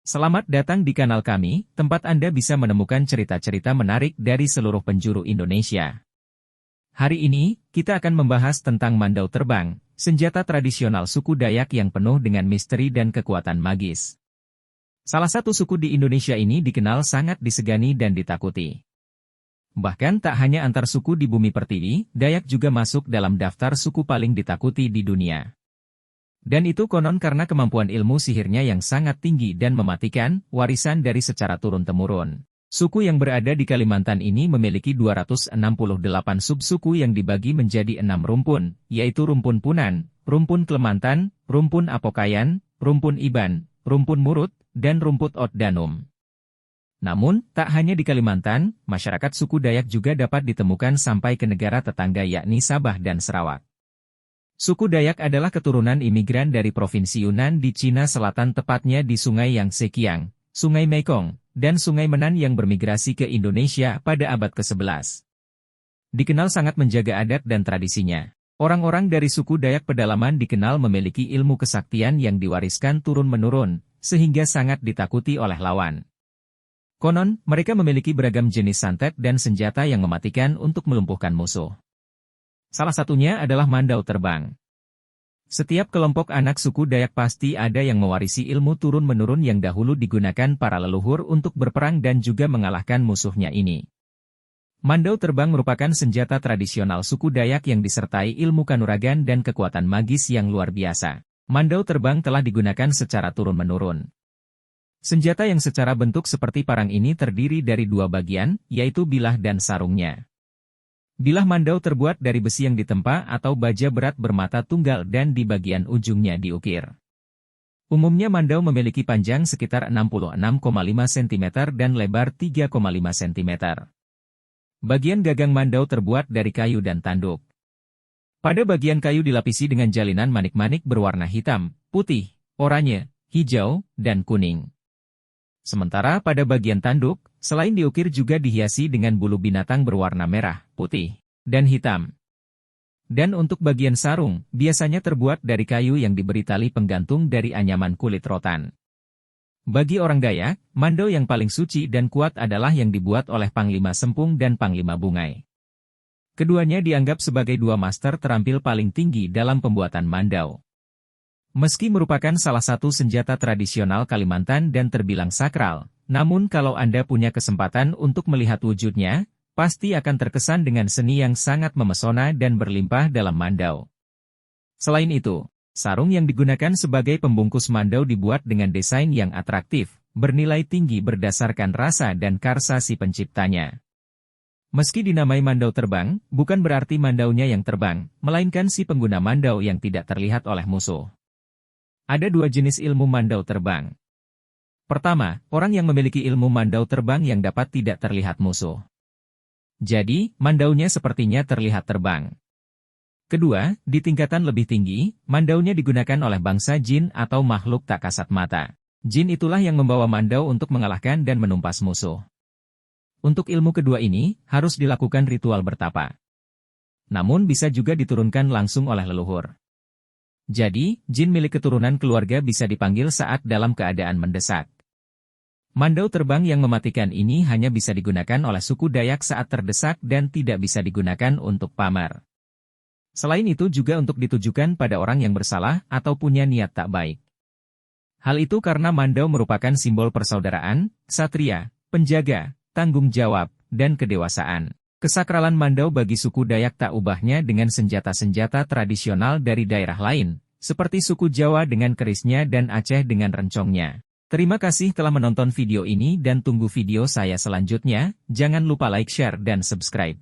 Selamat datang di kanal kami, tempat Anda bisa menemukan cerita-cerita menarik dari seluruh penjuru Indonesia. Hari ini, kita akan membahas tentang mandau terbang, senjata tradisional suku Dayak yang penuh dengan misteri dan kekuatan magis. Salah satu suku di Indonesia ini dikenal sangat disegani dan ditakuti. Bahkan tak hanya antar suku di bumi pertiwi, Dayak juga masuk dalam daftar suku paling ditakuti di dunia. Dan itu konon karena kemampuan ilmu sihirnya yang sangat tinggi dan mematikan, warisan dari secara turun-temurun. Suku yang berada di Kalimantan ini memiliki 268 subsuku yang dibagi menjadi 6 rumpun, yaitu Rumpun Punan, Rumpun Klemantan, Rumpun Apokayan, Rumpun Iban, Rumpun Murut, dan Rumput Otdanum. Namun, tak hanya di Kalimantan, masyarakat suku Dayak juga dapat ditemukan sampai ke negara tetangga yakni Sabah dan Sarawak. Suku Dayak adalah keturunan imigran dari Provinsi Yunnan di Cina Selatan, tepatnya di Sungai Yangtze Kiang, Sungai Mekong, dan Sungai Menan yang bermigrasi ke Indonesia pada abad ke-11. Dikenal sangat menjaga adat dan tradisinya. Orang-orang dari suku Dayak pedalaman dikenal memiliki ilmu kesaktian yang diwariskan turun-menurun, sehingga sangat ditakuti oleh lawan. Konon, mereka memiliki beragam jenis santet dan senjata yang mematikan untuk melumpuhkan musuh. Salah satunya adalah mandau terbang. Setiap kelompok anak suku Dayak pasti ada yang mewarisi ilmu turun-menurun yang dahulu digunakan para leluhur untuk berperang dan juga mengalahkan musuhnya ini. Mandau terbang merupakan senjata tradisional suku Dayak yang disertai ilmu kanuragan dan kekuatan magis yang luar biasa. Mandau terbang telah digunakan secara turun-menurun. Senjata yang secara bentuk seperti parang ini terdiri dari dua bagian, yaitu bilah dan sarungnya. Bilah mandau terbuat dari besi yang ditempa atau baja berat bermata tunggal dan di bagian ujungnya diukir. Umumnya mandau memiliki panjang sekitar 66,5 cm dan lebar 3,5 cm. Bagian gagang mandau terbuat dari kayu dan tanduk. Pada bagian kayu dilapisi dengan jalinan manik-manik berwarna hitam, putih, oranye, hijau, dan kuning. Sementara pada bagian tanduk, selain diukir juga dihiasi dengan bulu binatang berwarna merah, putih, dan hitam. Dan untuk bagian sarung, biasanya terbuat dari kayu yang diberi tali penggantung dari anyaman kulit rotan. Bagi orang Dayak, mandau yang paling suci dan kuat adalah yang dibuat oleh Panglima Sempung dan Panglima Bungai. Keduanya dianggap sebagai dua master terampil paling tinggi dalam pembuatan mandau. Meski merupakan salah satu senjata tradisional Kalimantan dan terbilang sakral, namun kalau Anda punya kesempatan untuk melihat wujudnya, pasti akan terkesan dengan seni yang sangat memesona dan berlimpah dalam mandau. Selain itu, sarung yang digunakan sebagai pembungkus mandau dibuat dengan desain yang atraktif, bernilai tinggi berdasarkan rasa dan karsa si penciptanya. Meski dinamai mandau terbang, bukan berarti mandaunya yang terbang, melainkan si pengguna mandau yang tidak terlihat oleh musuh. Ada dua jenis ilmu mandau terbang. Pertama, orang yang memiliki ilmu mandau terbang yang dapat tidak terlihat musuh. Jadi, mandaunya sepertinya terlihat terbang. Kedua, di tingkatan lebih tinggi, mandaunya digunakan oleh bangsa jin atau makhluk tak kasat mata. Jin itulah yang membawa mandau untuk mengalahkan dan menumpas musuh. Untuk ilmu kedua ini, harus dilakukan ritual bertapa. Namun bisa juga diturunkan langsung oleh leluhur. Jadi, jin milik keturunan keluarga bisa dipanggil saat dalam keadaan mendesak. Mandau terbang yang mematikan ini hanya bisa digunakan oleh suku Dayak saat terdesak dan tidak bisa digunakan untuk pamer. Selain itu juga untuk ditujukan pada orang yang bersalah atau punya niat tak baik. Hal itu karena mandau merupakan simbol persaudaraan, ksatria, penjaga, tanggung jawab, dan kedewasaan. Kesakralan mandau bagi suku Dayak tak ubahnya dengan senjata-senjata tradisional dari daerah lain, seperti suku Jawa dengan kerisnya dan Aceh dengan rencongnya. Terima kasih telah menonton video ini dan tunggu video saya selanjutnya, jangan lupa like, share, dan subscribe.